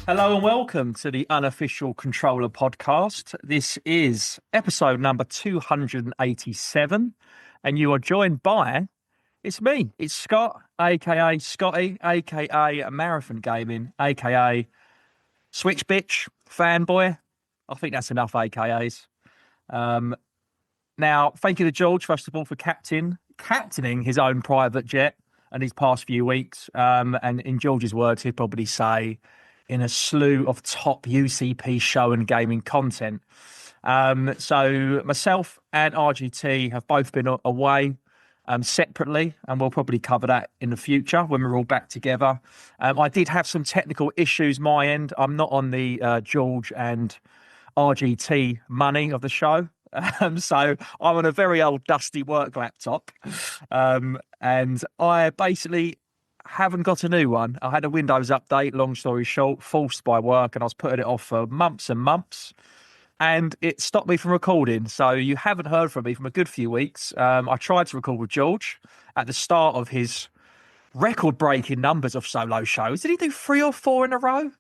Hello and welcome to the Unofficial Controller podcast. This is episode number 287, and you are joined by, it's me, it's Scott, aka Scotty, aka Marathon Gaming, aka Switch Bitch, Fanboy. I think that's enough AKAs. Now, thank you to George, first of all, for captaining his own private jet in these past few weeks. And in George's words, he'd probably say, in a slew of top UCP show and gaming content. So myself and RGT have both been away separately, and we'll probably cover that in the future when we're all back together. I did have some technical issues my end. I'm not on the George and RGT money of the show. So I'm on a very old dusty work laptop. And I basically haven't got a new one. I had a Windows update, long story short, forced by work, and I was putting it off for months and months, and it stopped me from recording. So you haven't heard from me from a good few weeks. I tried to record with George at the start of his record-breaking numbers of solo shows. Did he do 3 or 4 in a row?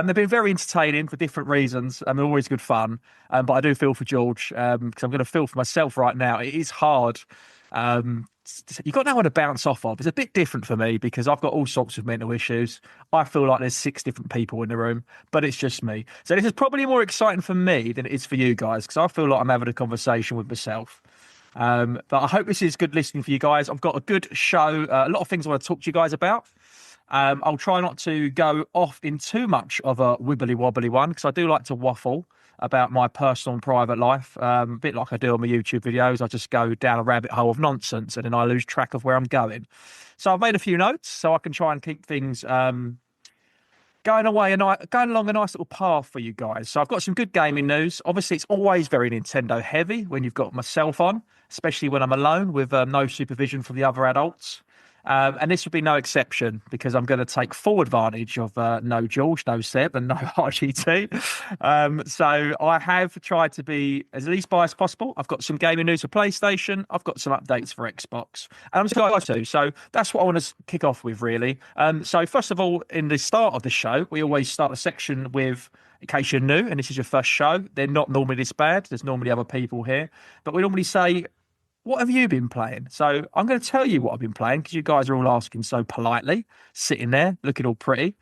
They've been very entertaining for different reasons, and they're always good fun. But I do feel for George, because I'm going to feel for myself right now. It is hard. You've got no one to bounce off of. It's a bit different for me because I've got all sorts of mental issues. I feel like there's 6 different people in the room, but it's just me. So this is probably more exciting for me than it is for you guys, because I feel like I'm having a conversation with myself. But I hope this is good listening for you guys. I've got a good show, a lot of things I want to talk to you guys about. I'll try not to go off in too much of a wibbly wobbly one, because I do like to waffle about my personal and private life, a bit like I do on my YouTube videos. I just go down a rabbit hole of nonsense, and then I lose track of where I'm going. So I've made a few notes so I can try and keep things going along a nice little path for you guys. So I've got some good gaming news. Obviously, it's always very Nintendo heavy when you've got myself on, especially when I'm alone with no supervision from the other adults. And this would be no exception, because I'm going to take full advantage of no George, no Seb, and no RGT. So I have tried to be as least biased as possible. I've got some gaming news for PlayStation. I've got some updates for Xbox. And I'm just going to. So that's what I want to kick off with, really. So first of all, in the start of the show, we always start a section with, in case you're new and this is your first show, they're not normally this bad. There's normally other people here. But we normally say, what have you been playing? So I'm going to tell you what I've been playing, because you guys are all asking so politely, sitting there looking all pretty.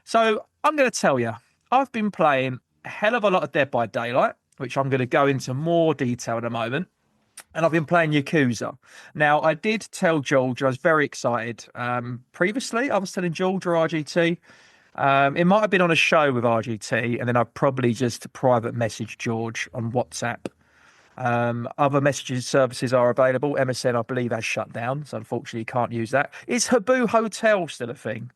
So I'm going to tell you, I've been playing a hell of a lot of Dead by Daylight, which I'm going to go into more detail in a moment. And I've been playing Yakuza. Now, I did tell George, I was very excited. Previously, I was telling George or RGT. It might have been on a show with RGT, and then I probably just private messaged George on WhatsApp. Other messaging services are available. MSN, I believe, has shut down, so unfortunately you can't use that. Is Haboo Hotel still a thing?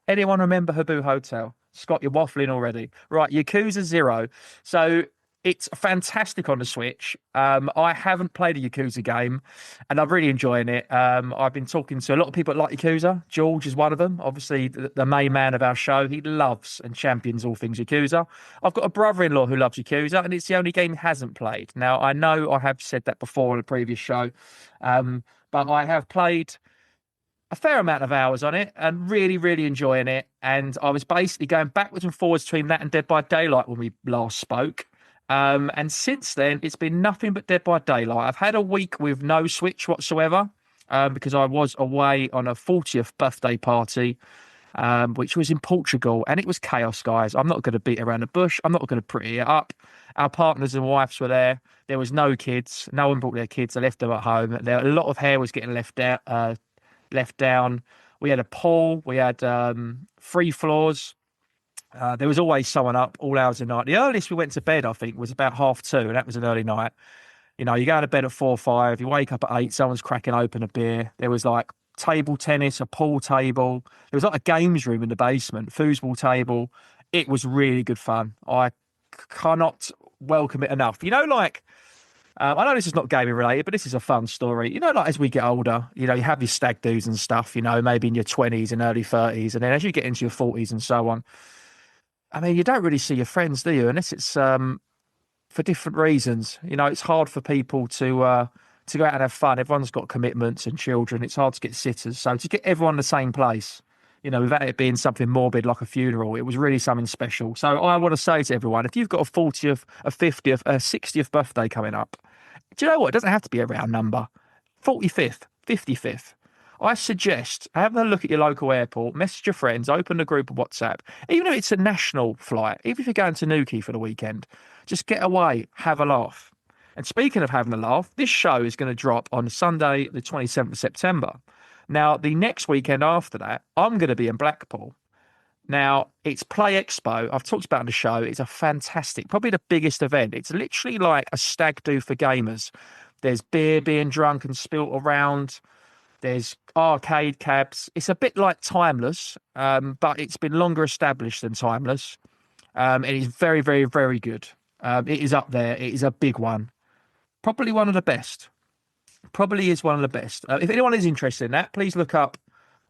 Anyone remember Haboo Hotel? Scott, you're waffling already. Right, Yakuza Zero. So it's fantastic on the Switch. I haven't played a Yakuza game, and I'm really enjoying it. I've been talking to a lot of people that like Yakuza. George is one of them, obviously the main man of our show. He loves and champions all things Yakuza. I've got a brother-in-law who loves Yakuza, and it's the only game he hasn't played. Now, I know I have said that before on a previous show, but I have played a fair amount of hours on it and really, really enjoying it. And I was basically going backwards and forwards between that and Dead by Daylight when we last spoke. And since then, it's been nothing but Dead by Daylight. I've had a week with no Switch whatsoever, because I was away on a 40th birthday party, which was in Portugal, and it was chaos, guys. I'm not going to beat around the bush. I'm not going to pretty it up. Our partners and wives were there. There was no kids. No one brought their kids. They left them at home. A lot of hair was getting left down. We had a pool. We had 3 floors. There was always someone up all hours of the night. The earliest we went to bed, I think, was about 2:30, and that was an early night. You know, you go to bed at 4 or 5, you wake up at 8, someone's cracking open a beer. There was like table tennis, a pool table. There was like a games room in the basement, foosball table. It was really good fun. I cannot welcome it enough. You know, like I know this is not gaming related, but this is a fun story. Like as we get older, you have your stag do's and stuff, maybe in your 20s and early 30s. And then as you get into your 40s and so on, I mean, you don't really see your friends, do you? Unless it's for different reasons. It's hard for people to go out and have fun. Everyone's got commitments and children. It's hard to get sitters. So to get everyone in the same place, without it being something morbid like a funeral, it was really something special. So I want to say to everyone, if you've got a 40th, a 50th, a 60th birthday coming up, do you know what? It doesn't have to be a round number. 45th, 55th. I suggest having a look at your local airport, message your friends, open a group of WhatsApp, even if it's a national flight, even if you're going to Newquay for the weekend, just get away, have a laugh. And speaking of having a laugh, this show is going to drop on Sunday, the 27th of September. Now, the next weekend after that, I'm going to be in Blackpool. Now, it's Play Expo. I've talked about it on the show. It's a fantastic, probably the biggest event. It's literally like a stag do for gamers. There's beer being drunk and spilt around. There's arcade cabs. It's a bit like Timeless, but it's been longer established than Timeless. And it's very, very, very good. It is up there. It is a big one. Probably one of the best. Probably is one of the best. If anyone is interested in that, please look up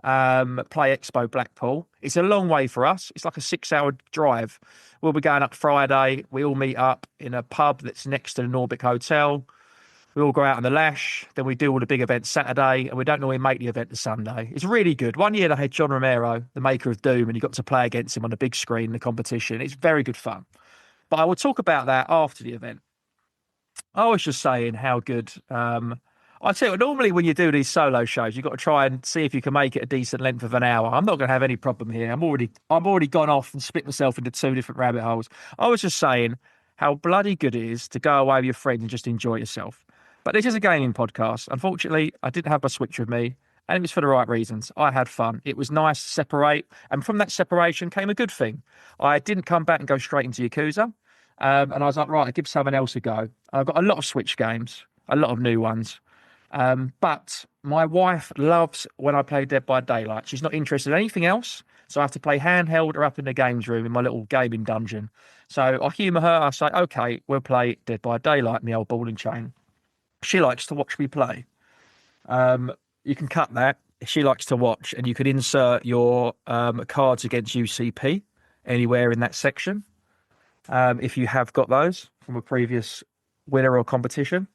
Play Expo Blackpool. It's a long way for us. It's like a 6-hour drive. We'll be going up Friday. We all meet up in a pub that's next to the Norbic Hotel. We all go out on the lash. Then we do all the big events Saturday, and we don't normally make the event the Sunday. It's really good. One year they had John Romero, the maker of Doom, and you got to play against him on the big screen in the competition. It's very good fun. But I will talk about that after the event. I was just saying how good. I tell you what, normally when you do these solo shows, you've got to try and see if you can make it a decent length of an hour. I'm not going to have any problem here. I'm already gone off and split myself into 2 different rabbit holes. I was just saying how bloody good it is to go away with your friends and just enjoy yourself. But this is a gaming podcast. Unfortunately, I didn't have my Switch with me, and it was for the right reasons. I had fun. It was nice to separate, and from that separation came a good thing. I didn't come back and go straight into Yakuza, and I was like, right, I'll give someone else a go. I've got a lot of Switch games, a lot of new ones. But my wife loves when I play Dead by Daylight. She's not interested in anything else, so I have to play handheld or up in the games room in my little gaming dungeon. So I humour her. I say, okay, we'll play Dead by Daylight in the old ball and chain. She likes to watch me play. You can cut that. She likes to watch, and you can insert your cards against UCP anywhere in that section. If you have got those from a previous winner or competition.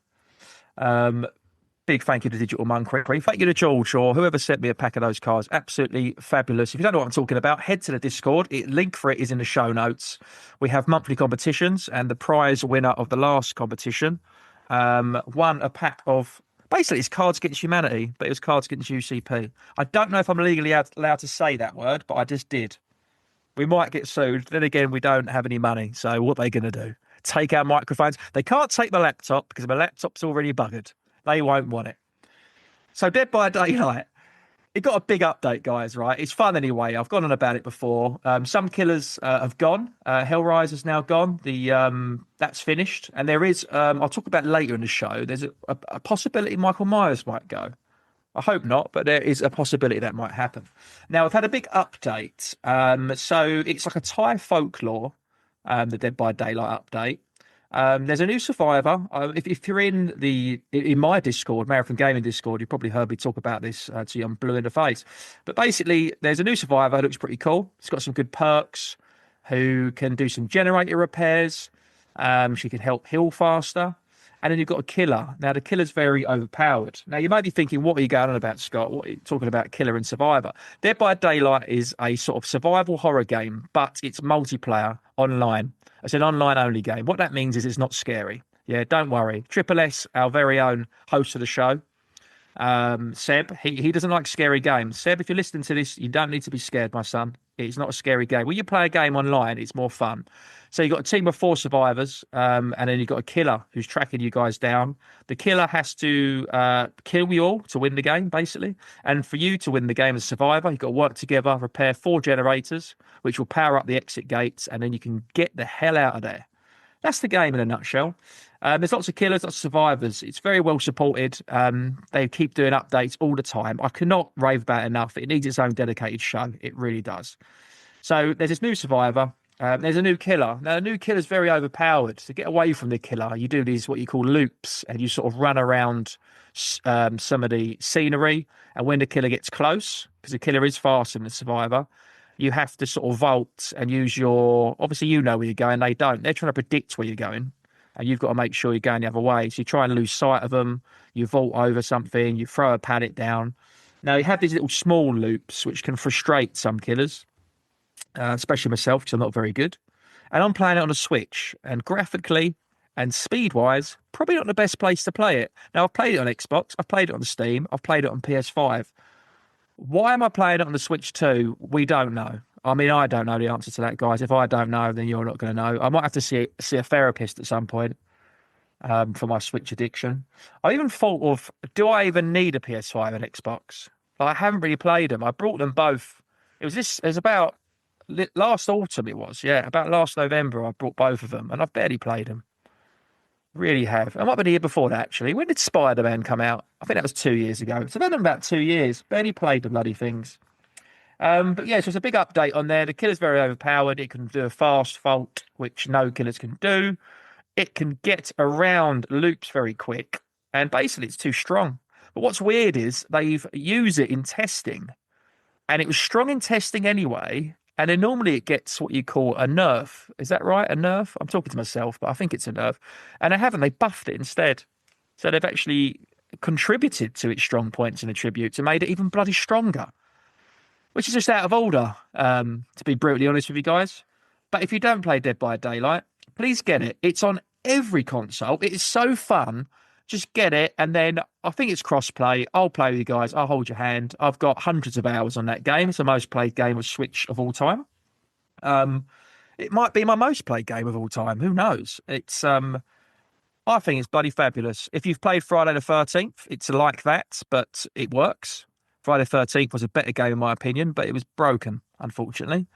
Big thank you to Digital Monk. Thank you to George or whoever sent me a pack of those cards. Absolutely fabulous. If you don't know what I'm talking about, head to the Discord. Link for it is in the show notes. We have monthly competitions, and the prize winner of the last competition won a pack of, basically it's Cards Against Humanity, but it was Cards Against UCP. I don't know if I'm legally allowed to say that word, but I just did. We might get sued. Then again, we don't have any money. So what are they going to do? Take our microphones? They can't take my laptop because my laptop's already buggered. They won't want it. So Dead by Daylight, it got a big update, guys, right? It's fun anyway. I've gone on about it before. Some killers have gone. Hellraiser's now gone. That's finished. And there is, I'll talk about later in the show, there's a possibility Michael Myers might go. I hope not, but there is a possibility that might happen. Now, I've had a big update. So it's like a Thai folklore, the Dead by Daylight update. There's a new survivor. If you're in my Discord, Marathon Gaming Discord, you probably heard me talk about this to you. I'm blue in the face. But basically, there's a new survivor who looks pretty cool. It's got some good perks, who can do some generator repairs. She can help heal faster. And then you've got a killer. Now, the killer's very overpowered. Now, you might be thinking, what are you going on about, Scott? What are you talking about killer and survivor? Dead by Daylight is a sort of survival horror game, but it's multiplayer online. It's an online-only game. What that means is it's not scary. Yeah, don't worry. Triple S, our very own host of the show, Seb, he doesn't like scary games. Seb, if you're listening to this, you don't need to be scared, my son. It's not a scary game. When you play a game online, it's more fun. So you've got a team of 4 survivors, and then you've got a killer who's tracking you guys down. The killer has to kill you all to win the game, basically. And for you to win the game as a survivor, you've got to work together, repair 4 generators, which will power up the exit gates, and then you can get the hell out of there. That's the game in a nutshell. There's lots of killers, lots of survivors. It's very well supported. They keep doing updates all the time. I cannot rave about it enough. It needs its own dedicated show. It really does. So there's this new survivor. There's a new killer. Now, the new killer's very overpowered. To get away from the killer, you do these what you call loops, and you sort of run around some of the scenery. And when the killer gets close, because the killer is faster than the survivor, you have to sort of vault and use your. Obviously, you know where you're going. They don't. They're trying to predict where you're going, and you've got to make sure you're going the other way. So you try and lose sight of them. You vault over something. You throw a pallet down. Now you have these little small loops which can frustrate some killers, especially myself because I'm not very good. And I'm playing it on a Switch, and graphically and speed wise, probably not the best place to play it. Now, I've played it on Xbox, I've played it on Steam, I've played it on PS5. Why am I playing it on the Switch too? We don't know. I mean, I don't know the answer to that, guys. If I don't know, then you're not going to know. I might have to see a therapist at some point for my Switch addiction. I even thought of, do I even need a PS5 and Xbox? Like, I haven't really played them. I brought them both. It was about last autumn. It was, yeah, about last November. I brought both of them, and I've barely played them. Really have. I might have been the year before that, actually. When did Spider-Man come out? I think that was 2 years ago. So I've had them about 2 years. Barely played the bloody things. But yeah, so it's a big update on there. The killer's very overpowered. It can do a fast vault, which no killers can do. It can get around loops very quick. And basically, it's too strong. But what's weird is they've used it in testing. And it was strong in testing anyway. And then normally it gets what you call a nerf. Is that right? A nerf? I'm talking to myself, but I think it's a nerf. And they haven't. They buffed it instead. So they've actually contributed to its strong points and attributes and made it even bloody stronger, which is just out of order, to be brutally honest with you guys. But if you don't play Dead by Daylight, please get it. It's on every console. It is so fun. Just get it, and then I think it's cross-play. I'll play with you guys. I'll hold your hand. I've got hundreds of hours on that game. It's the most played game of Switch of all time. It might be my most played game of all time. Who knows? I think it's bloody fabulous. If you've played Friday the 13th, it's like that, but it works. Friday the 13th was a better game in my opinion, but it was broken, unfortunately.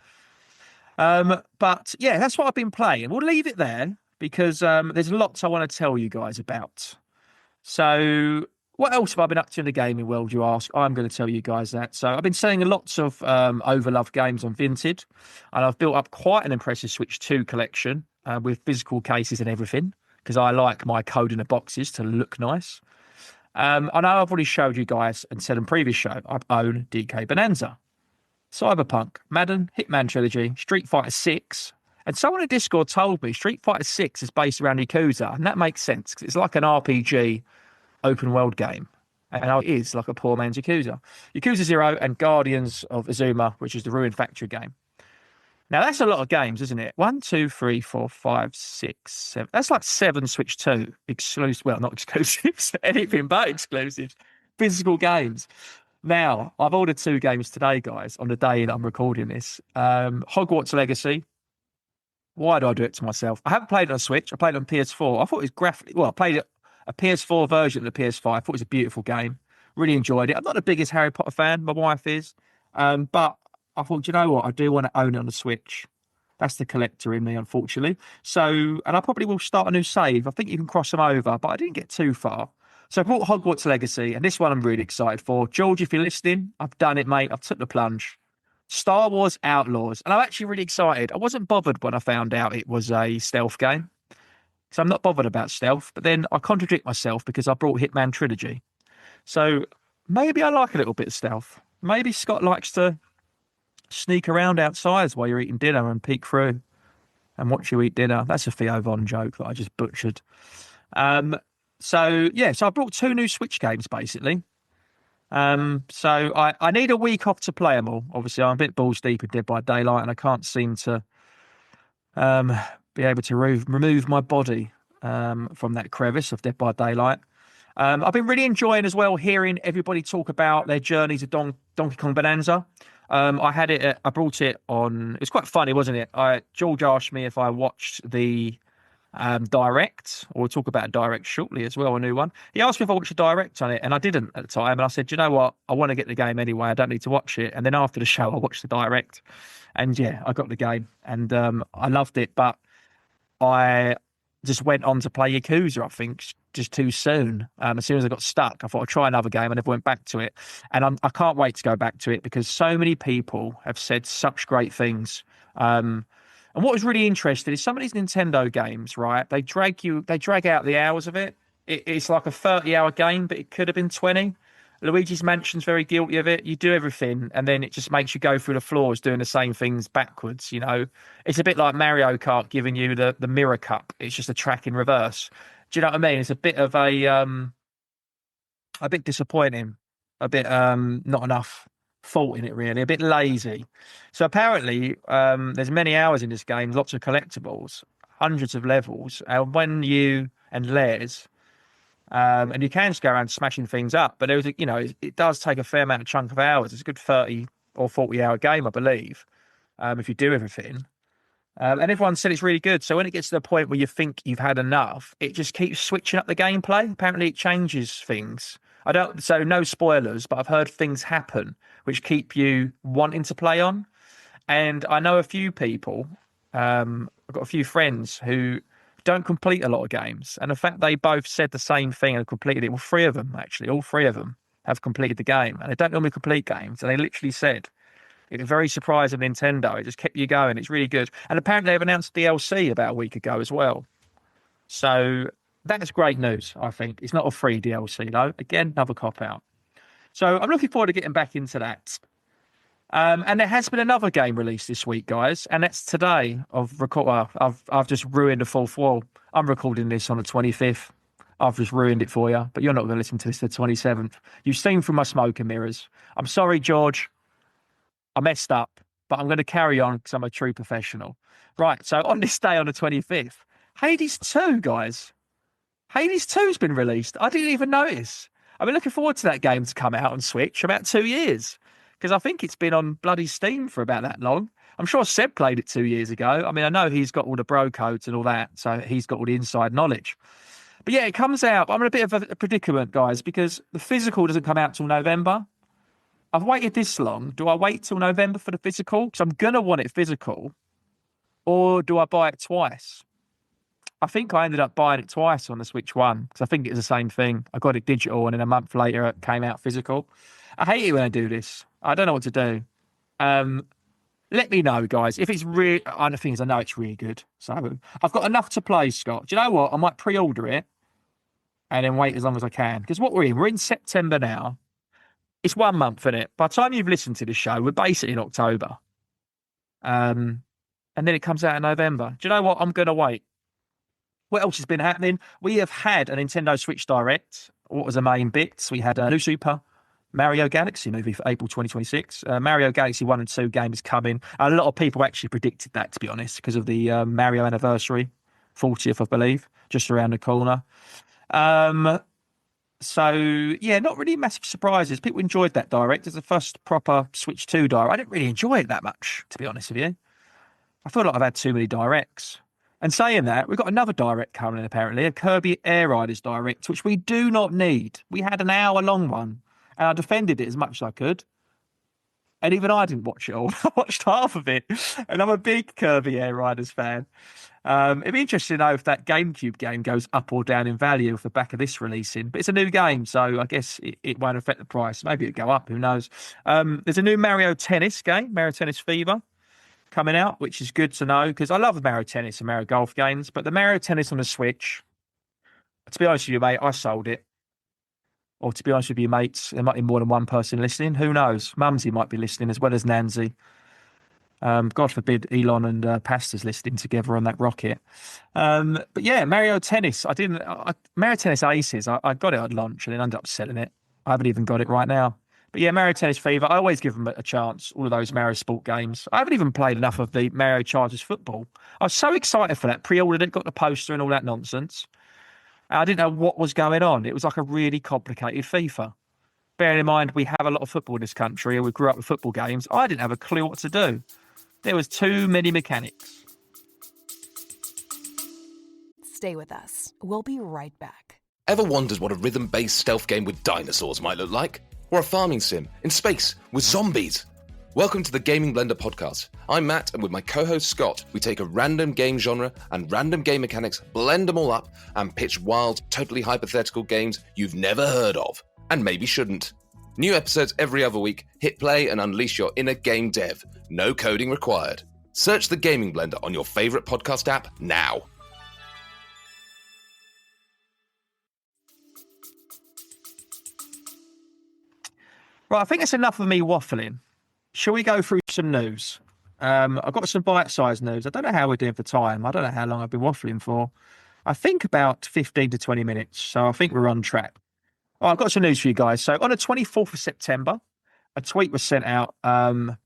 But yeah, that's what I've been playing. We'll leave it there because there's lots I want to tell you guys about. So, what else have I been up to in the gaming world, you ask? I'm going to tell you guys that. So, I've been selling lots of overloved games on Vinted, and I've built up quite an impressive Switch 2 collection with physical cases and everything, because I like my code in the boxes to look nice. I know I've already showed you guys and said in previous show, I own DK Bonanza, Cyberpunk, Madden, Hitman Trilogy, Street Fighter 6. And someone in Discord told me Street Fighter 6 is based around Yakuza, and that makes sense because it's like an RPG open world game. And it is like a poor man's Yakuza. Yakuza Zero and Guardians of Azuma, which is the Ruin Factory game. Now, that's a lot of games, isn't it? 1, 2, 3, 4, 5, 6, 7. That's like 7 Switch 2 exclusive. Well, not exclusives, anything but exclusives. Physical games. Now, I've ordered 2 games today, guys, on the day that I'm recording this. Hogwarts Legacy. Why do I do it to myself? I haven't played it on Switch. I played it on PS4. I thought it was graphically. Well, I played it a PS4 version of the PS5. I thought it was a beautiful game. Really enjoyed it. I'm not the biggest Harry Potter fan. My wife is. But I thought, you know what? I do want to own it on the Switch. That's the collector in me, unfortunately. So, and I probably will start a new save. I think you can cross them over, but I didn't get too far. So I bought Hogwarts Legacy, and this one I'm really excited for. George, if you're listening, I've done it, mate. I've took the plunge. Star Wars Outlaws. And I'm actually really excited. I wasn't bothered when I found out it was a stealth game. So I'm not bothered about stealth. But then I contradict myself because I brought Hitman Trilogy. So maybe I like a little bit of stealth. Maybe Scott likes to sneak around outside while you're eating dinner and peek through and watch you eat dinner. That's a Theo Von joke that I just butchered. So I brought 2 new Switch games basically. So I need a week off to play them all. Obviously, I'm a bit balls deep in Dead by Daylight, and I can't seem to be able to remove my body from that crevice of Dead by Daylight. I've been really enjoying as well hearing everybody talk about their journeys of Donkey Kong Bonanza. I brought it on. It was quite funny, wasn't it? George asked me if I watched the direct, or we'll talk about a direct shortly as well, a new one. He asked me if I watched a direct on it, and I didn't at the time. And I said, you know what? I want to get the game anyway. I don't need to watch it. And then after the show, I watched the direct, and yeah, I got the game, and I loved it. But I just went on to play Yakuza, I think, just too soon. As soon as I got stuck, I thought I'd try another game. I never went back to it, and I can't wait to go back to it because so many people have said such great things. And what was really interesting is some of these Nintendo games, right? They drag out the hours of it. It's like a 30-hour game, but it could have been 20. Luigi's Mansion's very guilty of it. You do everything, and then it just makes you go through the floors doing the same things backwards. It's a bit like Mario Kart giving you the mirror cup. It's just a track in reverse. Do you know what I mean? It's a bit of a bit disappointing, a bit not enough fault in it really, a bit lazy. So apparently, there's many hours in this game, lots of collectibles, hundreds of levels, and when you and Les. And you can just go around smashing things up, but it does take a fair amount of chunk of hours. It's a good 30 or 40-hour game, I believe, if you do everything. And everyone said it's really good. So when it gets to the point where you think you've had enough, it just keeps switching up the gameplay. Apparently, it changes things. So no spoilers, but I've heard things happen which keep you wanting to play on. And I know a few people. I've got a few friends who don't complete a lot of games. And the fact they both said the same thing and completed it, well, three of them, actually, all three of them have completed the game. And they don't normally complete games. And they literally said, it was very surprising Nintendo. It just kept you going. It's really good. And apparently they've announced DLC about a week ago as well. So that's great news, I think. It's not a free DLC, though. Again, another cop-out. So I'm looking forward to getting back into that. And there has been another game released this week, guys, and that's today. I've just ruined the fourth wall. I'm recording this on the 25th. I've just ruined it for you, but you're not going to listen to this the 27th. You've seen through my smoke and mirrors. I'm sorry, George. I messed up, but I'm going to carry on because I'm a true professional. Right, so on this day on the 25th, Hades 2, guys. Hades 2's been released. I didn't even notice. I've been looking forward to that game to come out on Switch for about 2 years. Because I think it's been on bloody Steam for about that long. I'm sure Seb played it 2 years ago. I mean, I know he's got all the bro codes and all that, so he's got all the inside knowledge. But yeah, it comes out. I'm in a bit of a predicament, guys, because the physical doesn't come out till November. I've waited this long. Do I wait till November for the physical? Because I'm going to want it physical. Or do I buy it twice? I think I ended up buying it twice on the Switch One, because I think it was the same thing. I got it digital, and then a month later it came out physical. I hate it when I do this. I don't know what to do. Let me know, guys. If it's really, I know it's really good. So I've got enough to play, Scott. Do you know what? I might pre-order it and then wait as long as I can. Because what we're in September now. It's 1 month, isn't it? By the time you've listened to the show, we're basically in October. And then it comes out in November. Do you know what? I'm going to wait. What else has been happening? We have had a Nintendo Switch Direct. What was the main bits? We had a new Super Mario Galaxy movie for April 2026. Mario Galaxy 1 and 2 game is coming. A lot of people actually predicted that, to be honest, because of the Mario anniversary, 40th, I believe, just around the corner. So, yeah, not really massive surprises. People enjoyed that Direct. It's the first proper Switch 2 Direct. I didn't really enjoy it that much, to be honest with you. I feel like I've had too many Directs. And saying that, we've got another Direct coming, apparently, a Kirby Air Riders Direct, which we do not need. We had an hour-long one. And I defended it as much as I could. And even I didn't watch it all. I watched half of it. And I'm a big Kirby Air Riders fan. It'd be interesting to know if that GameCube game goes up or down in value off the back of this releasing. But it's a new game, so I guess it won't affect the price. Maybe it'll go up, who knows. There's a new Mario Tennis game, Mario Tennis Fever, coming out, which is good to know, because I love Mario Tennis and Mario Golf games. But the Mario Tennis on the Switch, to be honest with you, mate, I sold it. Or to be honest with you, mates, there might be more than one person listening. Who knows? Mumsy might be listening as well as Nancy. God forbid Elon and Pasta's listening together on that rocket. But yeah, Mario Tennis. Mario Tennis Aces. I got it at launch and then ended up selling it. I haven't even got it right now. But yeah, Mario Tennis Fever. I always give them a chance. All of those Mario Sport games. I haven't even played enough of the Mario Chargers football. I was so excited for that. Pre-ordered it, got the poster and all that nonsense. I didn't know what was going on. It was like a really complicated FIFA. Bearing in mind, we have a lot of football in this country and we grew up with football games. I didn't have a clue what to do. There was too many mechanics. Stay with us. We'll be right back. Ever wondered what a rhythm-based stealth game with dinosaurs might look like? Or a farming sim in space with zombies? Welcome to the Gaming Blender podcast. I'm Matt, and with my co-host Scott, we take a random game genre and random game mechanics, blend them all up, and pitch wild, totally hypothetical games you've never heard of, and maybe shouldn't. New episodes every other week. Hit play and unleash your inner game dev. No coding required. Search the Gaming Blender on your favourite podcast app now. Right, I think that's enough of me waffling. Shall we go through some news? I've got some bite-sized news. I don't know how we're doing for time. I don't know how long I've been waffling for. I think about 15 to 20 minutes. So I think we're on track. Oh, I've got some news for you guys. So on the 24th of September, a tweet was sent out from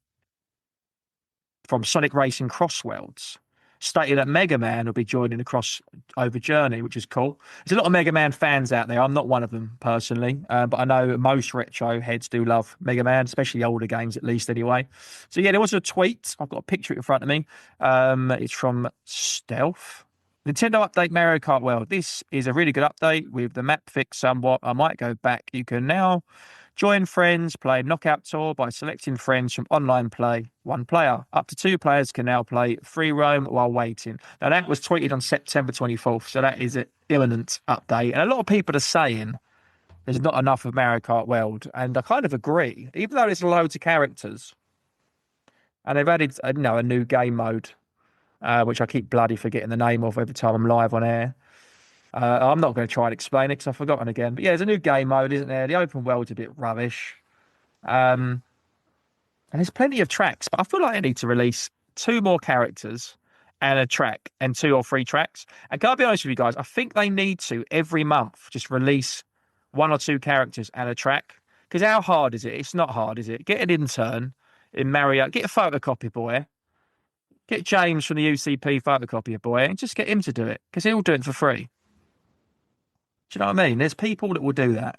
Sonic Racing Crossworlds, stating that Mega Man will be joining the crossover journey, which is cool. There's a lot of Mega Man fans out there. I'm not one of them personally, but I know most retro heads do love Mega Man, especially older games at least anyway. So yeah, there was a tweet. I've got a picture in front of me. It's from Stealth. Nintendo update Mario Kart World. This is a really good update with the map fixed somewhat. I might go back. You can now join friends, play Knockout Tour by selecting friends from online play, one player. Up to two players can now play free roam while waiting. Now, that was tweeted on September 24th, so that is an imminent update. And a lot of people are saying there's not enough of Mario Kart World, and I kind of agree. Even though there's loads of characters, and they've added a new game mode, which I keep bloody forgetting the name of every time I'm live on air. I'm not going to try and explain it because I've forgotten again. But yeah, there's a new game mode, isn't there? The open world's a bit rubbish. And there's plenty of tracks, but I feel like they need to release 2 more characters and a track and 2 or 3 tracks. And can I be honest with you guys? I think they need to every month just release 1 or 2 characters and a track. Because how hard is it? It's not hard, is it? Get an intern in Mario, get a photocopy boy. Get James from the UCP photocopier boy and just get him to do it because he'll do it for free. Do you know what I mean? There's people that will do that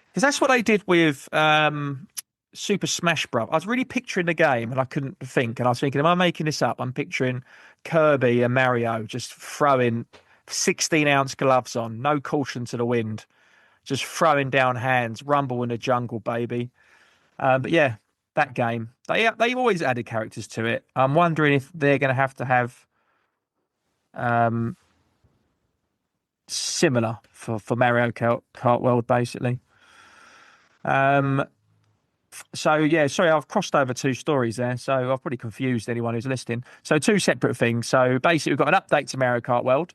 because that's what they did with Super Smash Bros. I was really picturing the game and I couldn't think. And I was thinking, am I making this up? I'm picturing Kirby and Mario just throwing 16-ounce gloves on, no caution to the wind, just throwing down hands, rumble in the jungle, baby. But yeah, that game, they've always added characters to it. I'm wondering if they're going to have similar for Mario Kart World, basically. So yeah, sorry, I've crossed over 2 stories there, so I've probably confused anyone who's listening. So 2 separate things. So basically, we've got an update to Mario Kart World.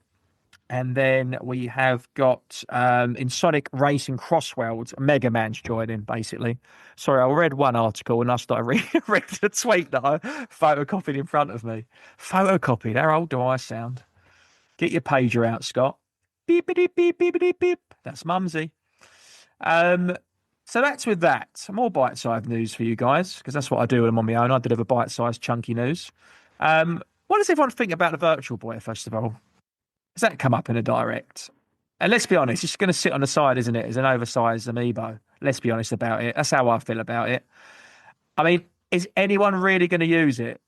And then we have got, in Sonic Racing Crossworlds, Mega Man's joining, basically. Sorry, I read one article and I started reading the tweet that I photocopied in front of me. Photocopied? How old do I sound? Get your pager out, Scott. Beep, beep, beep, beep, beep, beep. That's Mumsy. So that's with that. Some more bite-sized news for you guys, because that's what I do when I'm on my own. I deliver bite-sized, chunky news. What does everyone think about the Virtual Boy, first of all? Does that come up in a direct? And let's be honest, it's going to sit on the side, isn't it? As an oversized amiibo. Let's be honest about it. That's how I feel about it. I mean, is anyone really going to use it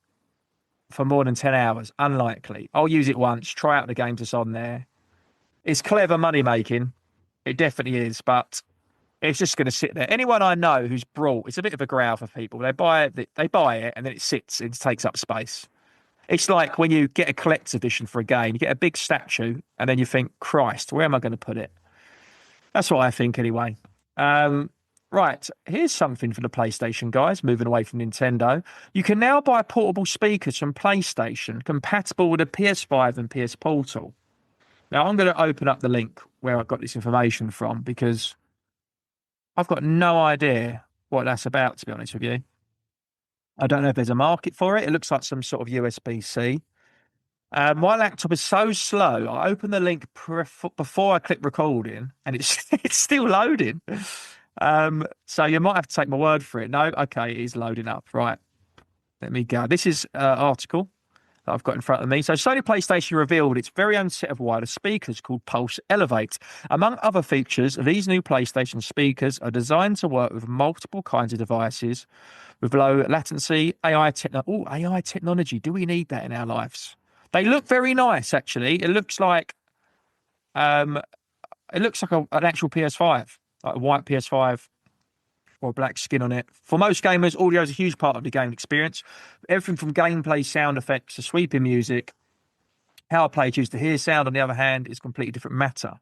for more than 10 hours? Unlikely. I'll use it once, try out the games that's on there. It's clever money making. It definitely is, but it's just going to sit there. Anyone I know who's brought, it's a bit of a growl for people. They buy it, and then it sits, it takes up space. It's like when you get a collector's edition for a game, you get a big statue, and then you think, Christ, where am I going to put it? That's what I think anyway. Right, here's something for the PlayStation guys, moving away from Nintendo. You can now buy portable speakers from PlayStation compatible with a PS5 and PS Portal. Now, I'm going to open up the link where I got this information from because I've got no idea what that's about, to be honest with you. I don't know if there's a market for it. It looks like some sort of USB-C. My laptop is so slow. I opened the link before I click recording, and it's still loading. So you might have to take my word for it. No, okay, it is loading up. Right, let me go. This is an article that I've got in front of me. So Sony PlayStation revealed its very own set of wireless speakers called Pulse Elevate. Among other features, these new PlayStation speakers are designed to work with multiple kinds of devices with low latency, AI technology. Do we need that in our lives? They look very nice, actually. It looks like an actual PS5, like a white PS5 or black skin on it. For most gamers, audio is a huge part of the game experience. Everything from gameplay, sound effects to sweeping music. How a player chooses to hear sound, on the other hand, is a completely different matter.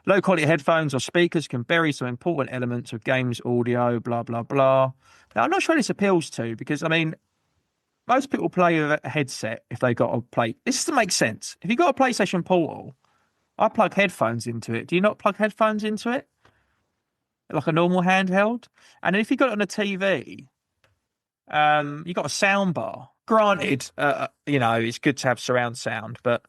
Low quality headphones or speakers can bury some important elements of games audio, blah, blah, blah. Now, I'm not sure this appeals to because, I mean, most people play with a headset if they got a play. This doesn't make sense. If you got a PlayStation Portal, I plug headphones into it. Do you not plug headphones into it? Like a normal handheld? And then if you got it on a TV, you got a sound bar. Granted, it's good to have surround sound, but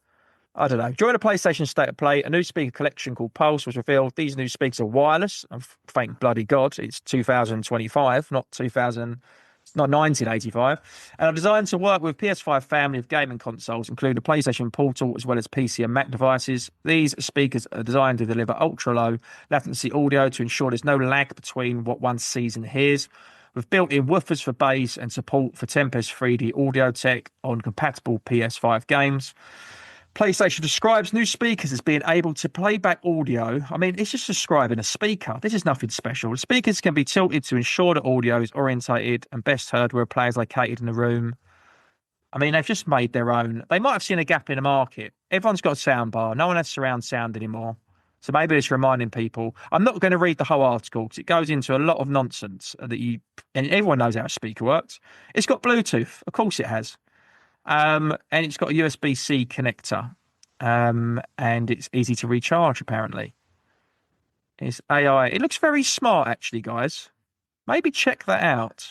I don't know. During the PlayStation State of Play, a new speaker collection called Pulse was revealed. These new speakers are wireless. And thank bloody God, it's 2025, not 1985, and are designed to work with PS5 family of gaming consoles, including the PlayStation Portal, as well as PC and Mac devices. These speakers are designed to deliver ultra-low latency audio to ensure there's no lag between what one sees and hears, with built-in woofers for bass and support for Tempest 3D audio tech on compatible PS5 games. PlayStation describes new speakers as being able to play back audio. I mean, it's just describing a speaker. This is nothing special. The speakers can be tilted to ensure that audio is orientated and best heard where a player is located in the room. I mean, they've just made their own. They might have seen a gap in the market. Everyone's got a sound bar. No one has surround sound anymore. So maybe it's reminding people. I'm not going to read the whole article because it goes into a lot of nonsense and everyone knows how a speaker works. It's got Bluetooth. Of course it has. And it's got a USB-C connector, and it's easy to recharge, apparently. It's AI. It looks very smart, actually, guys. Maybe check that out.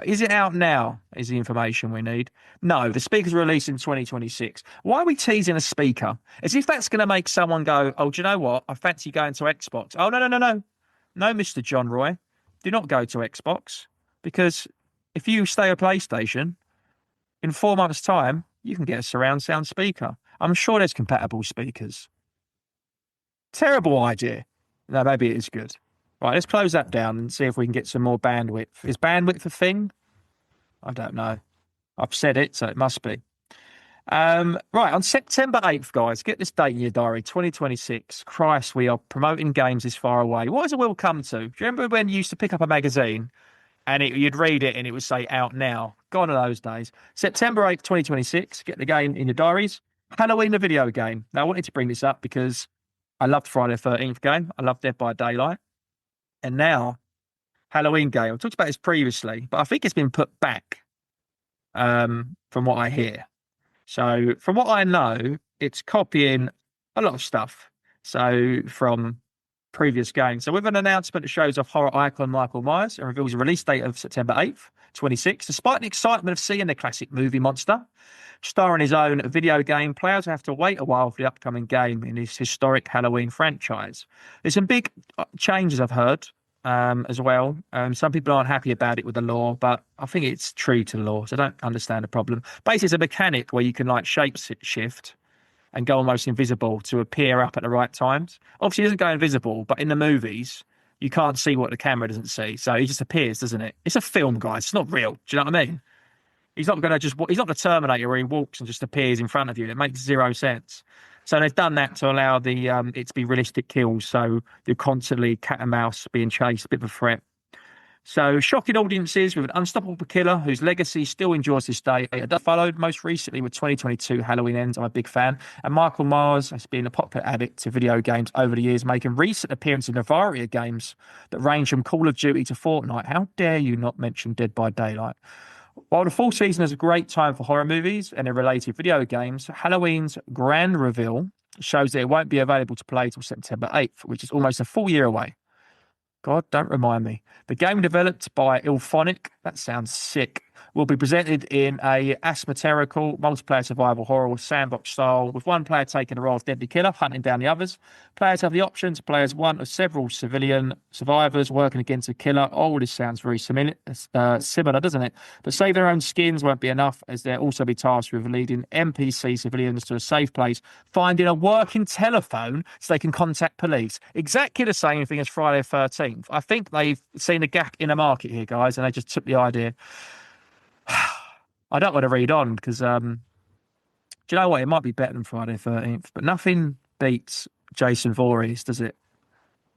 Is it out now, is the information we need? No, the speaker's released in 2026. Why are we teasing a speaker? As if that's going to make someone go, oh, do you know what? I fancy going to Xbox. Oh, no. No, Mr. John Roy. Do not go to Xbox. Because if you stay a PlayStation, in 4 months' time, you can get a surround sound speaker. I'm sure there's compatible speakers. Terrible idea. No, maybe it is good. Right, let's close that down and see if we can get some more bandwidth. Is bandwidth a thing? I don't know. I've said it, so it must be. Right, on September 8th, guys, get this date in your diary, 2026. Christ, we are promoting games this far away. What has it will come to? Do you remember when you used to pick up a magazine and you'd read it and it would say out now? Gone are those days. September 8th, 2026. Get the game in your diaries. Halloween, the video game. Now, I wanted to bring this up because I loved Friday the 13th game. I loved Dead by Daylight. And now, Halloween game. I've talked about this previously, but I think it's been put back from what I hear. So, from what I know, it's copying a lot of stuff. So, from previous games. So, with an announcement that shows off horror icon Michael Myers and reveals a release date of September 8th, 26. Despite the excitement of seeing the classic movie monster starring his own video game, players have to wait a while for the upcoming game in this historic Halloween franchise. There's some big changes I've heard as well. Some people aren't happy about it with the lore, but I think it's true to the lore, so I don't understand the problem. Basically, it's a mechanic where you can like shape shift and go almost invisible to appear up at the right times. Obviously, he doesn't go invisible, but in the movies, you can't see what the camera doesn't see. So he just appears, doesn't it? It's a film, guys. It's not real. Do you know what I mean? He's not the Terminator where he walks and just appears in front of you. It makes zero sense. So they've done that to allow it to be realistic kills. So you're constantly cat and mouse being chased, a bit of a threat. So shocking audiences with an unstoppable killer whose legacy still endures this day. That followed most recently with 2022 Halloween Ends. I'm a big fan. And Michael Myers has been a popular addict to video games over the years, making recent appearances in a variety of games that range from Call of Duty to Fortnite. How dare you not mention Dead by Daylight? While the fall season is a great time for horror movies and their related video games, Halloween's grand reveal shows that it won't be available to play till September 8th, which is almost a full year away. God, don't remind me. The game developed by Ilphonic, that sounds sick, will be presented in a asymmetrical multiplayer survival horror sandbox style, with one player taking the role of deadly killer, hunting down the others. Players have the option to play as one of several civilian survivors working against a killer. Oh, this sounds very similar, doesn't it? But save their own skins won't be enough, as they'll also be tasked with leading NPC civilians to a safe place, finding a working telephone so they can contact police. Exactly the same thing as Friday the 13th. I think they've seen a gap in the market here, guys, and they just took the idea. I don't want to read on because, do you know what? It might be better than Friday the 13th, but nothing beats Jason Voorhees, does it?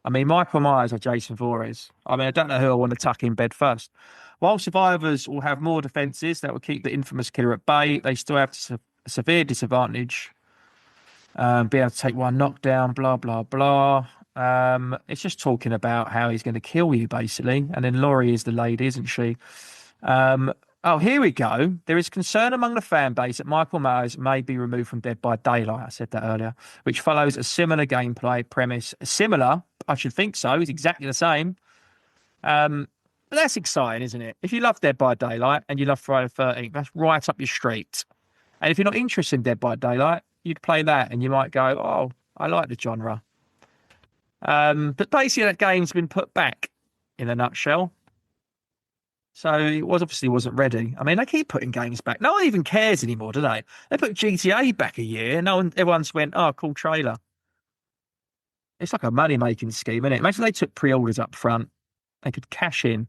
I mean, Michael Myers or Jason Voorhees. I mean, I don't know who I want to tuck in bed first. While survivors will have more defences that will keep the infamous killer at bay, they still have a severe disadvantage. Be able to take one knockdown, blah, blah, blah. It's just talking about how he's going to kill you, basically. And then Laurie is the lady, isn't she? Oh, here we go. There is concern among the fan base that Michael Myers may be removed from Dead by Daylight. I said that earlier, which follows a similar gameplay premise. Similar, I should think so. It's exactly the same. But that's exciting, isn't it? If you love Dead by Daylight and you love Friday the 13th, that's right up your street. And if you're not interested in Dead by Daylight, you'd play that and you might go, oh, I like the genre. But basically, that game's been put back in a nutshell. So it obviously wasn't ready. I mean, they keep putting games back. No one even cares anymore, do they? They put GTA back a year. Everyone's went, oh, cool trailer. It's like a money-making scheme, isn't it? Imagine they took pre-orders up front. They could cash in.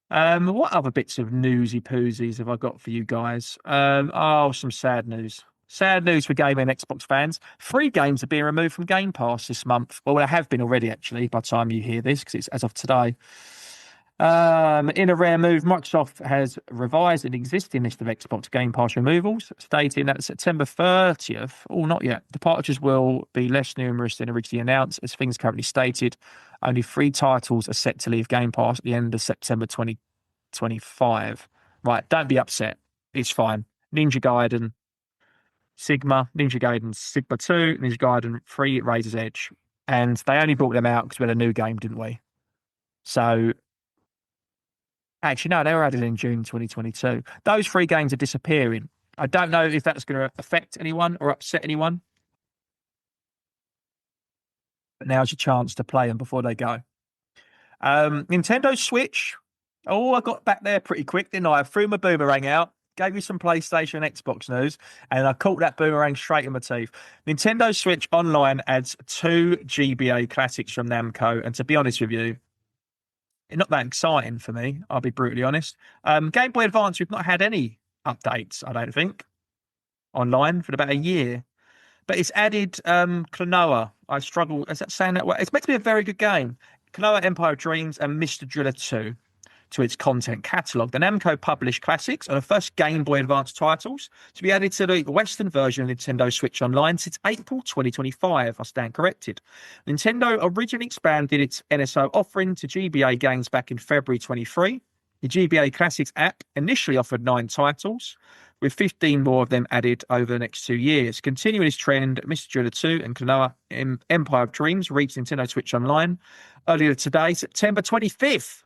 What other bits of newsy poozies have I got for you guys? Some sad news. Sad news for gaming and Xbox fans. 3 games are being removed from Game Pass this month. Well, they have been already, actually, by the time you hear this, because it's as of today. In a rare move, Microsoft has revised an existing list of Xbox Game Pass removals, stating that September 30th, not yet, departures will be less numerous than originally announced. As things currently stated, only 3 titles are set to leave Game Pass at the end of September 2025. Right, don't be upset. It's fine. Ninja Gaiden Sigma, Ninja Gaiden Sigma 2, Ninja Gaiden 3, Razor's Edge. And they only brought them out because we had a new game, didn't we? So, actually, no, they were added in June 2022. Those 3 games are disappearing. I don't know if that's going to affect anyone or upset anyone. But now's your chance to play them before they go. Nintendo Switch. Oh, I got back there pretty quick, didn't I? I threw my boomerang out, gave you some PlayStation and Xbox news, and I caught that boomerang straight in my teeth. Nintendo Switch Online adds 2 GBA classics from Namco. And to be honest with you, not that exciting for me, I'll be brutally honest. Game Boy Advance, we've not had any updates, I don't think, online for about a year. But it's added Klonoa. I struggle. Is that saying that well? It's meant to be a very good game. Klonoa Empire of Dreams and Mr. Driller 2 to its content catalogue. The Namco published classics are the first Game Boy Advance titles to be added to the Western version of Nintendo Switch Online since April 2025. I stand corrected. Nintendo originally expanded its NSO offering to GBA games back in February 23. The GBA Classics app initially offered 9 titles, with 15 more of them added over the next 2 years. Continuing this trend, Mr. Driller 2 and Klonoa Empire of Dreams reached Nintendo Switch Online earlier today, September 25th.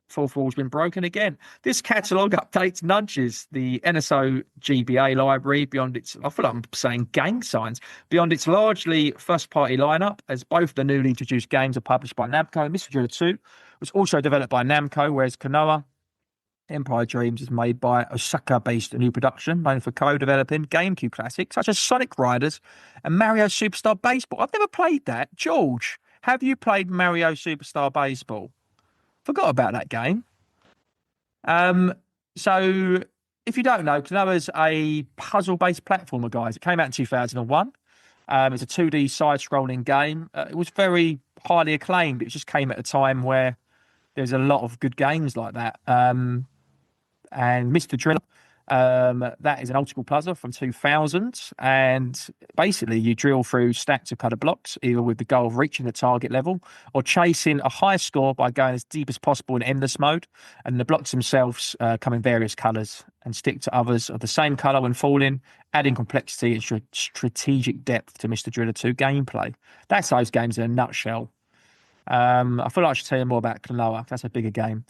Fourth wall's been broken again. This catalogue updates nudges the NSO GBA library beyond its, I feel like I'm saying gang signs, beyond its largely first-party lineup, as both the newly introduced games are published by Namco. Mr. Driller 2 was also developed by Namco, whereas Klonoa Empire Dreams is made by Osaka-based new production known for co-developing GameCube classics such as Sonic Riders and Mario Superstar Baseball. I've never played that. George, have you played Mario Superstar Baseball? Forgot about that game. So if you don't know, Klonoa's a puzzle-based platformer, guys. It came out in 2001. It's a 2D side-scrolling game. It was very highly acclaimed. It just came at a time where there's a lot of good games like that. And Mr. Driller, that is an old school puzzle from 2000. And basically, you drill through stacks of colored blocks, either with the goal of reaching the target level or chasing a high score by going as deep as possible in endless mode. And the blocks themselves come in various colors and stick to others of the same color when falling, adding complexity and strategic depth to Mr. Driller 2 gameplay. That's those games in a nutshell. I feel like I should tell you more about Klonoa. That's a bigger game.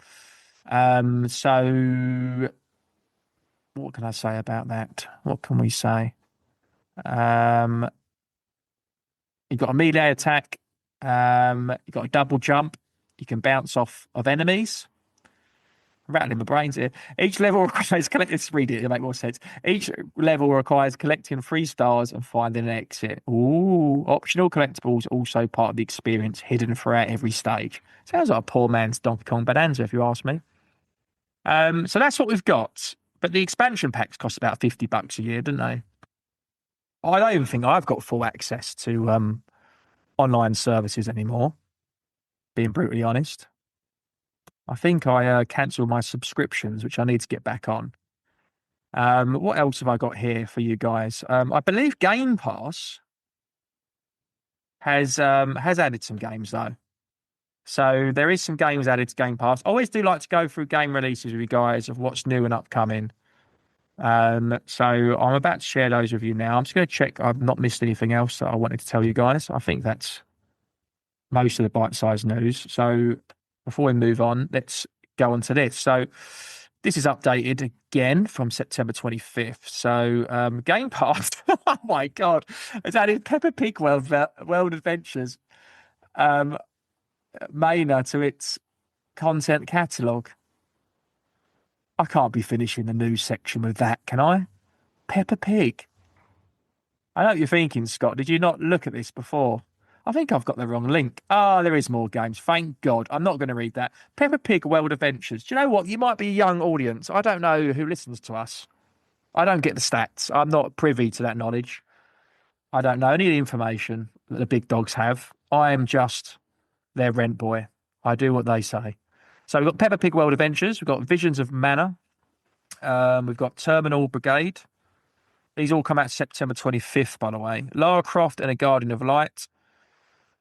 So what can I say about that? What can we say? You've got a melee attack. You've got a double jump. You can bounce off of enemies. I'm rattling my brains here. Each level requires let's read it to make more sense. Each level requires collecting 3 stars and finding an exit. Ooh, optional collectibles also part of the experience, hidden throughout every stage. Sounds like a poor man's Donkey Kong Bonanza, if you ask me. So that's what we've got. But the expansion packs cost about $50 a year, don't they? I don't even think I've got full access to online services anymore, being brutally honest. I think I cancelled my subscriptions, which I need to get back on. What else have I got here for you guys? I believe Game Pass has added some games, though. So there is some games added to Game Pass. I always do like to go through game releases with you guys of what's new and upcoming. So I'm about to share those with you now. I'm just going to check I've not missed anything else that I wanted to tell you guys. I think that's most of the bite-sized news. So before we move on, let's go on to this. So this is updated again from September 25th. So Game Pass, oh my God, it's added Peppa Pig World Adventures Mana to its content catalogue. I can't be finishing the news section with that, can I? Peppa Pig. I know what you're thinking, Scott. Did you not look at this before? I think I've got the wrong link. Ah, there is more games. Thank God. I'm not going to read that. Peppa Pig World Adventures. Do you know what? You might be a young audience. I don't know who listens to us. I don't get the stats. I'm not privy to that knowledge. I don't know any of the information that the big dogs have. I am just their rent boy. I do what they say. So we've got Peppa Pig World Adventures. We've got Visions of Mana. We've got Terminal Brigade. These all come out September 25th, by the way. Lara Croft and a Guardian of Light.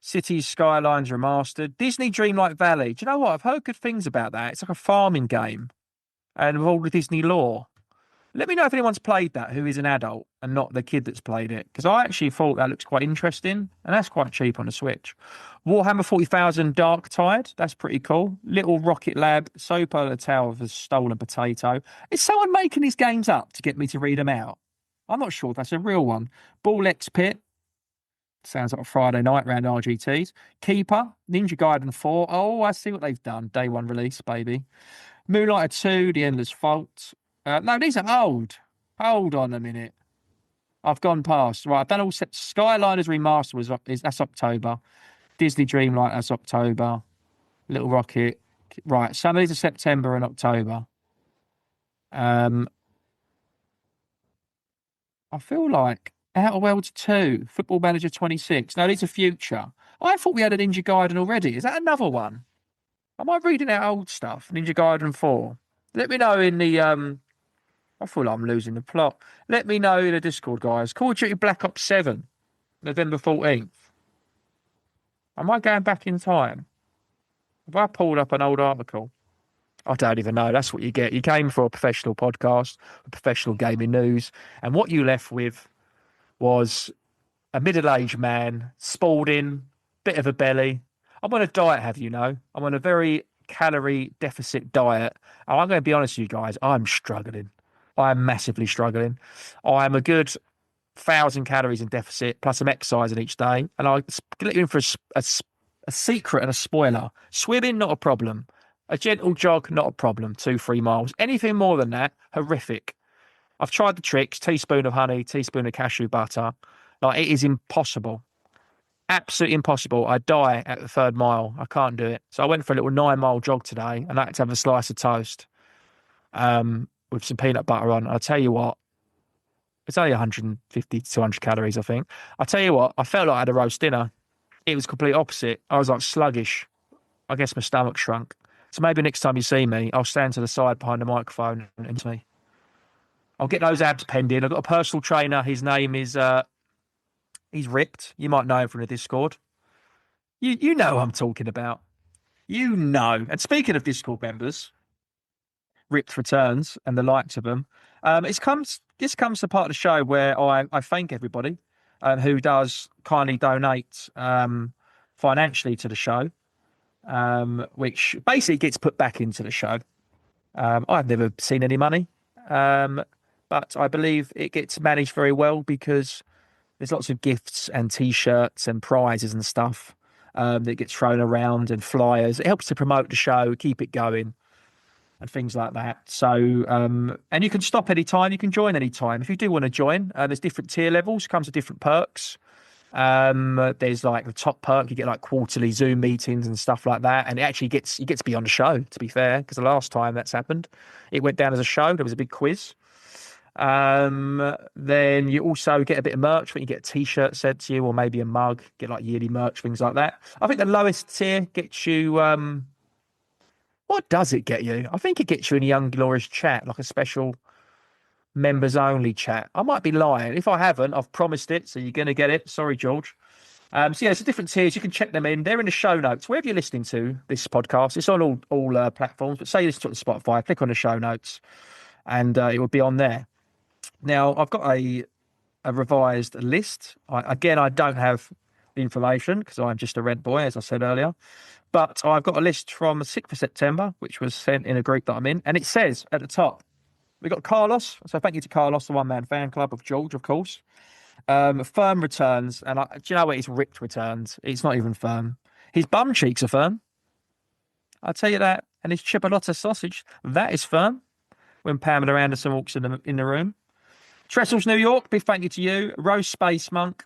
Cities Skylines Remastered. Disney Dreamlight Valley. Do you know what? I've heard good things about that. It's like a farming game and with all the Disney lore. Let me know if anyone's played that who is an adult and not the kid that's played it, because I actually thought that looks quite interesting, and that's quite cheap on the Switch. Warhammer 40,000 Dark Tide. That's pretty cool. Little Rocket Lab. Sopo the Tale of the Stolen Potato. Is someone making these games up to get me to read them out? I'm not sure if that's a real one. Ball X Pit. Sounds like a Friday night round RGTs. Keeper. Ninja Gaiden 4. Oh, I see what they've done. Day one release, baby. Moonlighter 2. The Endless Fault. No, these are old. Hold on a minute. I've gone past. Right, I've done all set. Skyliners Remastered that's October. Disney Dreamlight, that's October. Little Rocket. Right, some of these are September and October. I feel like Outer Worlds 2, Football Manager 26. No, these are future. I thought we had a Ninja Gaiden already. Is that another one? Am I reading out old stuff? Ninja Gaiden 4. Let me know in the I feel like I'm losing the plot. Let me know in the Discord, guys. Call of Duty Black Ops 7, November 14th. Am I going back in time? Have I pulled up an old article? I don't even know. That's what you get. You came for a professional podcast, a professional gaming news, and what you left with was a middle-aged man, spalding, bit of a belly. I'm on a diet, have you know? I'm on a very calorie deficit diet. And I'm going to be honest with you guys, I'm struggling. I'm massively struggling. I'm a good 1,000 calories in deficit, plus I'm exercising each day. And I'll let you in for a secret and a spoiler. Swimming, not a problem. A gentle jog, not a problem. 2-3 miles. Anything more than that, horrific. I've tried the tricks, teaspoon of honey, teaspoon of cashew butter. Like, it is impossible. Absolutely impossible. I die at the 3rd mile. I can't do it. So I went for a little 9-mile jog today, and I had to have a slice of toast with some peanut butter on. I'll tell you what, it's only 150 to 200 calories, I think. I'll tell you what, I felt like I had a roast dinner. It was complete opposite. I was like sluggish. I guess my stomach shrunk. So maybe next time you see me, I'll stand to the side behind the microphone and it's me. I'll get those abs penned in. I've got a personal trainer. His name is, he's ripped. You might know him from the Discord. You know who I'm talking about. You know. And speaking of Discord members, Ripped returns and the likes of them. This comes to part of the show where I thank everybody who does kindly donate financially to the show, which basically gets put back into the show. I've never seen any money, but I believe it gets managed very well because there's lots of gifts and T-shirts and prizes and stuff that gets thrown around and flyers. It helps to promote the show, keep it going, and things like that. So, and you can stop anytime, you can join anytime. If you do want to join, there's different tier levels, comes with different perks. There's like the top perk, you get like quarterly Zoom meetings and stuff like that. And you get to be on the show, to be fair, because the last time that's happened, it went down as a show. There was a big quiz. Then you also get a bit of merch when you get a T-shirt sent to you, or maybe a mug, get like yearly merch, things like that. I think the lowest tier gets you, what does it get you? I think it gets you in a Young Glorious chat, like a special members only chat. I might be lying. If I haven't, I've promised it, so you're going to get it. Sorry, George. So yeah, it's different tiers. You can check them in. They're in the show notes. Wherever you're listening to this podcast, it's on all platforms. But say you listen to it on Spotify, click on the show notes, and it will be on there. Now I've got a revised list. I don't have the information because I'm just a rent boy, as I said earlier. But I've got a list from the 6th of September, which was sent in a group that I'm in, and it says at the top, we got Carlos. So thank you to Carlos, the one-man fan club of George, of course. Firm returns, and do you know what? It's ripped returns. It's not even firm. His bum cheeks are firm. I'll tell you that. And his chipolata sausage, that is firm. When Pamela Anderson walks in the room. Trestles, New York, big thank you to you. Rose Space Monk,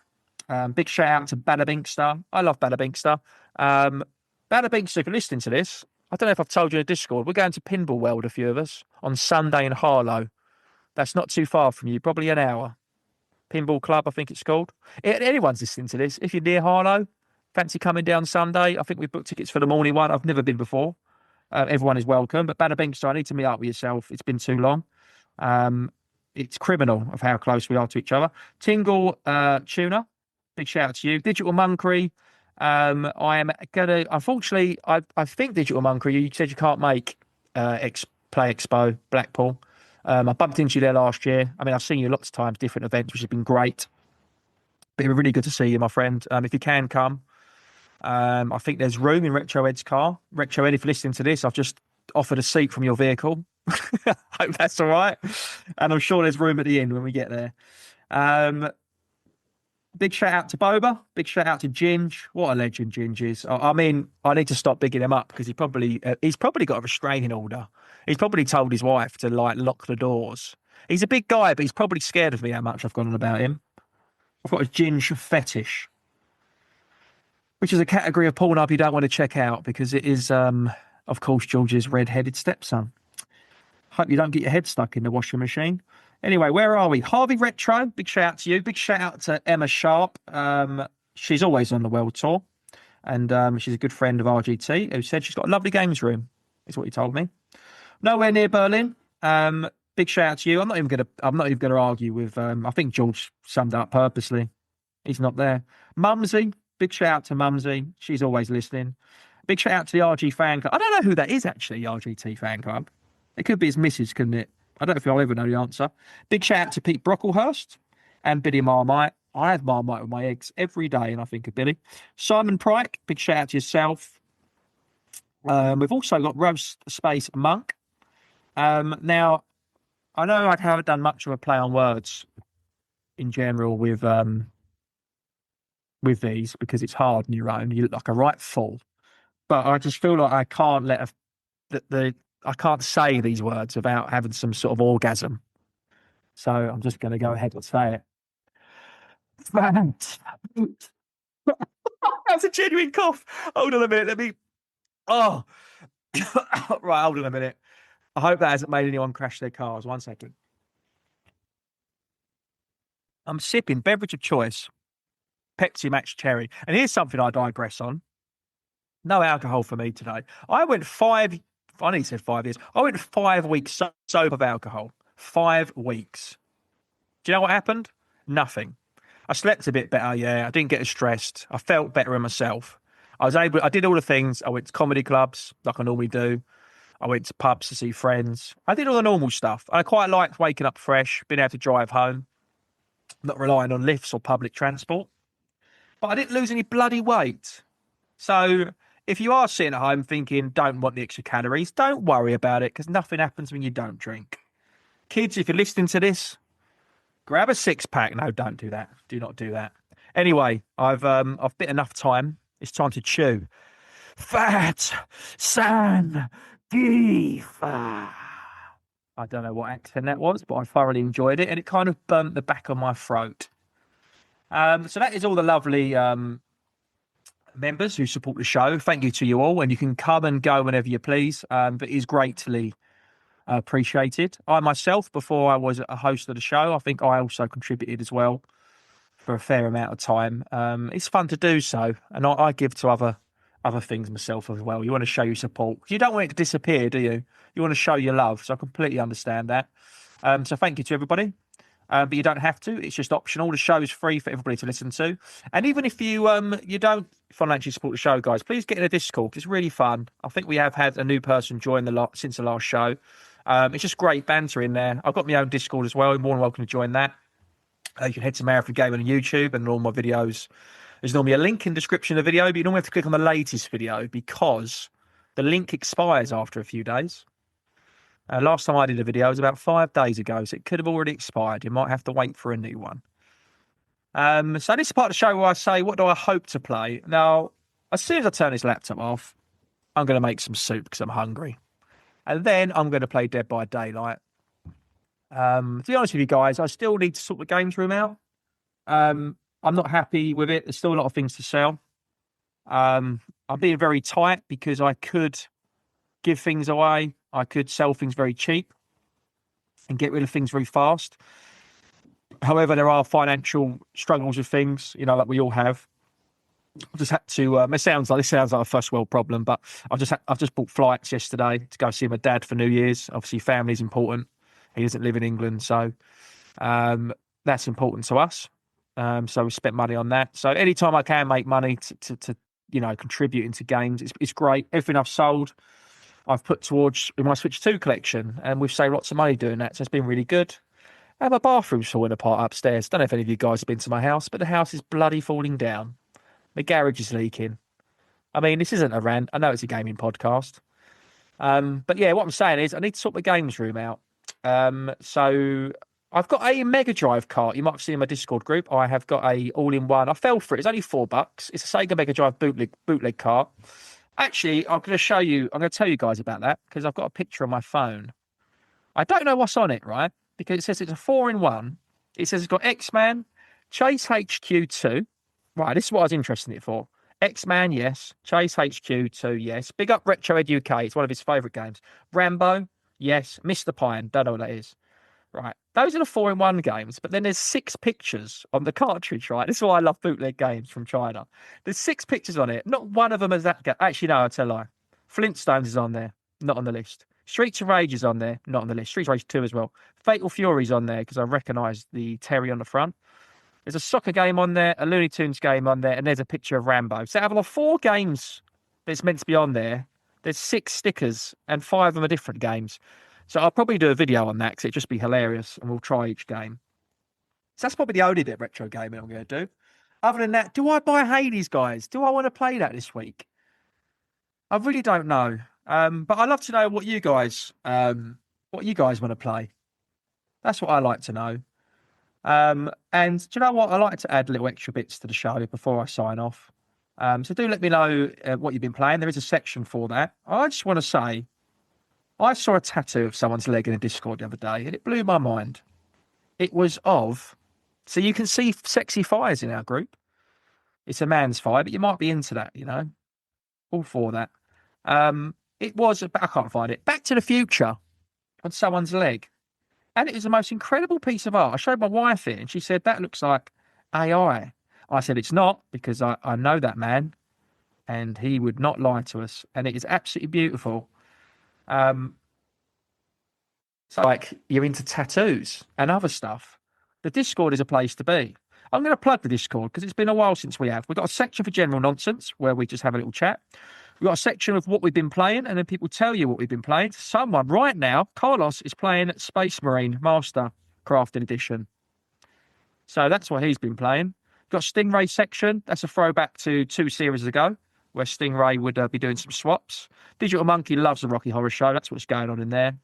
big shout out to Badabinkster. I love Badabinkster. Badabinkster, if you're listening to this, I don't know if I've told you in the Discord, we're going to Pinball World, a few of us, on Sunday in Harlow. That's not too far from you, probably an hour. Pinball Club, I think it's called. Anyone's listening to this, if you're near Harlow, fancy coming down Sunday, I think we've booked tickets for the morning one. I've never been before. Everyone is welcome, but Badabinkster, I need to meet up with yourself. It's been too long. It's criminal of how close we are to each other. Tingle Tuna, big shout out to you. Digital Monkery, I am gonna. Unfortunately, I think Digital Monkery. You said you can't make Play Expo Blackpool. I bumped into you there last year. I mean, I've seen you lots of times, different events, which has been great. But it was really good to see you, my friend. If you can come, I think there's room in Retro Ed's car. Retro Ed, if you're listening to this, I've just offered a seat from your vehicle. Hope that's all right. And I'm sure there's room at the end when we get there. Big shout out to Boba. Big shout out to Ginge. What a legend Ginge is. I mean, I need to stop bigging him up because he's probably got a restraining order. He's probably told his wife to lock the doors. He's a big guy, but he's probably scared of me how much I've gone on about him. I've got a Ginge fetish, which is a category of porn you don't want to check out because it is, of course, George's red-headed stepson. Hope you don't get your head stuck in the washing machine. Anyway, where are we? Harvey Retro, big shout out to you. Big shout out to Emma Sharp. She's always on the world tour. And she's a good friend of RGT who said she's got a lovely games room, is what he told me. Nowhere near Berlin. Big shout out to you. I'm not even gonna argue with I think George summed up purposely. He's not there. Mumsy, big shout out to Mumsy. She's always listening. Big shout out to the RG fan club. I don't know who that is actually, the RGT fan club. It could be his missus, couldn't it? I don't know if I'll ever know the answer. Big shout out to Pete Brocklehurst and Billy Marmite. I have Marmite with my eggs every day, and I think of Billy. Simon Pryke, big shout out to yourself. We've also got Rose Space Monk. Now, I know I haven't done much of a play on words in general with these because it's hard on your own. You look like a right fool. But I just feel like I can't I can't say these words without having some sort of orgasm. So I'm just going to go ahead and say it. That's a genuine cough. Hold on a minute. Oh, right. Hold on a minute. I hope that hasn't made anyone crash their cars. 1 second. I'm sipping beverage of choice, Pepsi Max Cherry. And here's something I digress on. No alcohol for me today. I went 5 years. I went 5 weeks sober of alcohol. 5 weeks. Do you know what happened? Nothing. I slept a bit better, yeah. I didn't get as stressed. I felt better in myself. I did all the things. I went to comedy clubs like I normally do. I went to pubs to see friends. I did all the normal stuff. I quite liked waking up fresh, being able to drive home, not relying on lifts or public transport. But I didn't lose any bloody weight. So if you are sitting at home thinking, don't want the extra calories, don't worry about it because nothing happens when you don't drink. Kids, if you're listening to this, grab a 6-pack. No, don't do that. Do not do that. Anyway, I've bit enough time. It's time to chew. Fat San Diva. I don't know what accent that was, but I thoroughly enjoyed it, and it kind of burnt the back of my throat. So that is all the lovely members who support the show. Thank you to you all, and you can come and go whenever you please. But it is greatly appreciated. I myself, before I was a host of the show, I think I also contributed as well for a fair amount of time. It's fun to do so, and I give to other things myself as well. You want to show your support. You don't want it to disappear, do you? You want to show your love. So I completely understand that. So thank you to everybody. but you don't have to. It's just optional. The show is free for everybody to listen to. And even if you you don't financially support the show, guys, please get in a Discord. It's really fun. I think we have had a new person join since the last show. It's just great banter in there. I've got my own Discord as well. You're more than welcome to join that. You can head to Marathon Game on YouTube, and all my videos. There's normally a link in the description of the video, but you normally have to click on the latest video because the link expires after a few days. Last time I did a video was about 5 days ago, so it could have already expired. You might have to wait for a new one. So this is part of the show where I say, what do I hope to play? Now, as soon as I turn this laptop off, I'm going to make some soup because I'm hungry. And then I'm going to play Dead by Daylight. To be honest with you guys, I still need to sort the games room out. I'm not happy with it. There's still a lot of things to sell. I'm being very tight because I could give things away. I could sell things very cheap and get rid of things very fast. However, there are financial struggles with things, like we all have. I've just had to. This sounds like a first world problem, but I've just bought flights yesterday to go see my dad for New Year's. Obviously, family's important. He doesn't live in England, so that's important to us. So we spent money on that. So anytime I can make money to contribute into games, it's great. Everything I've sold, I've put towards my Switch 2 collection, and we've saved lots of money doing that. So it's been really good. My bathroom's falling apart upstairs. Don't know if any of you guys have been to my house, but the house is bloody falling down. My garage is leaking. I mean, this isn't a rant. I know it's a gaming podcast. But yeah, what I'm saying is I need to sort the games room out. So I've got a Mega Drive cart. You might have seen in my Discord group. I have got a all-in-one. I fell for it. It's only $4. It's a Sega Mega Drive bootleg cart. Actually, I'm going to tell you guys about that because I've got a picture on my phone. I don't know what's on it, right? Because it says it's a 4-in-1. It says it's got X-Man, Chase HQ2. Right, this is what I was interested in it for. X-Man, yes. Chase HQ2, yes. Big up Retro Ed UK. It's one of his favourite games. Rambo, yes. Mr. Pine, don't know what that is. Right, those are the 4-in-1 games, but then there's 6 pictures on the cartridge, right? This is why I love bootleg games from China. There's 6 pictures on it. Not one of them is that game. Actually, no, I'll tell a lie. Flintstones is on there, not on the list. Streets of Rage is on there, not on the list. Streets of Rage 2 as well. Fatal Fury's on there because I recognise the Terry on the front. There's a soccer game on there, a Looney Tunes game on there, and there's a picture of Rambo. So out of 4 games that's meant to be on there, there's 6 stickers, and 5 of them are different games. So I'll probably do a video on that because it'd just be hilarious, and we'll try each game. So that's probably the only bit of retro gaming I'm going to do. Other than that, do I buy Hades, guys? Do I want to play that this week? I really don't know. But I'd love to know what you guys want to play. That's what I like to know. And do you know what? I like to add little extra bits to the show before I sign off. So do let me know what you've been playing. There is a section for that. I just want to say, I saw a tattoo of someone's leg in a Discord the other day, and it blew my mind. It was so you can see sexy fires in our group. It's a man's fire, but you might be into that, all for that. It was, I can't find it, Back to the Future on someone's leg. And it was the most incredible piece of art. I showed my wife it, and she said, that looks like AI. I said, it's not, because I know that man, and he would not lie to us. And it is absolutely beautiful. So, like, you're into tattoos and other stuff. The Discord is a place to be. I'm going to plug the Discord, because it's been a while since we have. We've got a section for general nonsense, where we just have a little chat. We've got a section of what we've been playing, and then people tell you what we've been playing. Someone right now, Carlos, is playing Space Marine Master Crafting Edition. So that's what he's been playing. Got Stingray section. That's a throwback to 2 series ago, where Stingray would be doing some swaps. Digital Monkey loves the Rocky Horror Show. That's what's going on in there.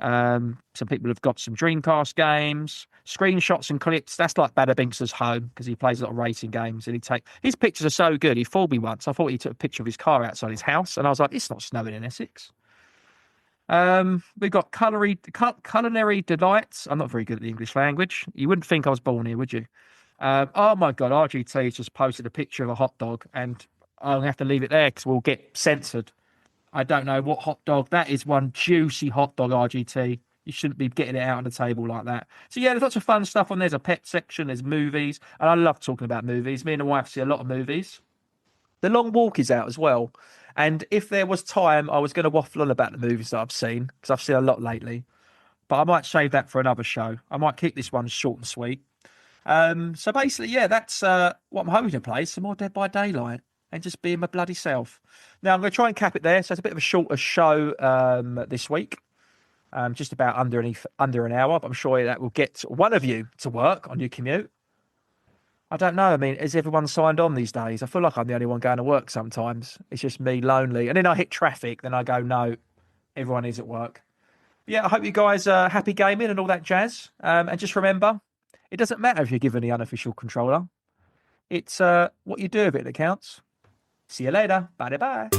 Some people have got some Dreamcast games, screenshots and clips. That's like Bada Binks' home, because he plays a lot of racing games, and his pictures are so good. He fooled me once. I thought he took a picture of his car outside his house, and I was like, it's not snowing in Essex. We've got Culinary Delights. I'm not very good at the English language. You wouldn't think I was born here, would you? Oh my God, RGT just posted a picture of a hot dog, and I'll have to leave it there because we'll get censored. I don't know what hot dog. That is one juicy hot dog, RGT. You shouldn't be getting it out on the table like that. So, yeah, there's lots of fun stuff on there. There's a pet section. There's movies. And I love talking about movies. Me and the wife see a lot of movies. The Long Walk is out as well. And if there was time, I was going to waffle on about the movies that I've seen, because I've seen a lot lately. but I might save that for another show. I might keep this one short and sweet. So basically, yeah, that's what I'm hoping to play. Some more Dead by Daylight and just being my bloody self. Now, I'm going to try and cap it there. So it's a bit of a shorter show this week. Just about under an hour, but I'm sure that will get one of you to work on your commute. I don't know. I mean, is everyone signed on these days? I feel like I'm the only one going to work sometimes. It's just me lonely. And then I hit traffic. Then I go, no, everyone is at work. But yeah, I hope you guys are happy gaming and all that jazz. And just remember, it doesn't matter if you're given the unofficial controller. It's what you do with it that counts. See you later. Bye-bye.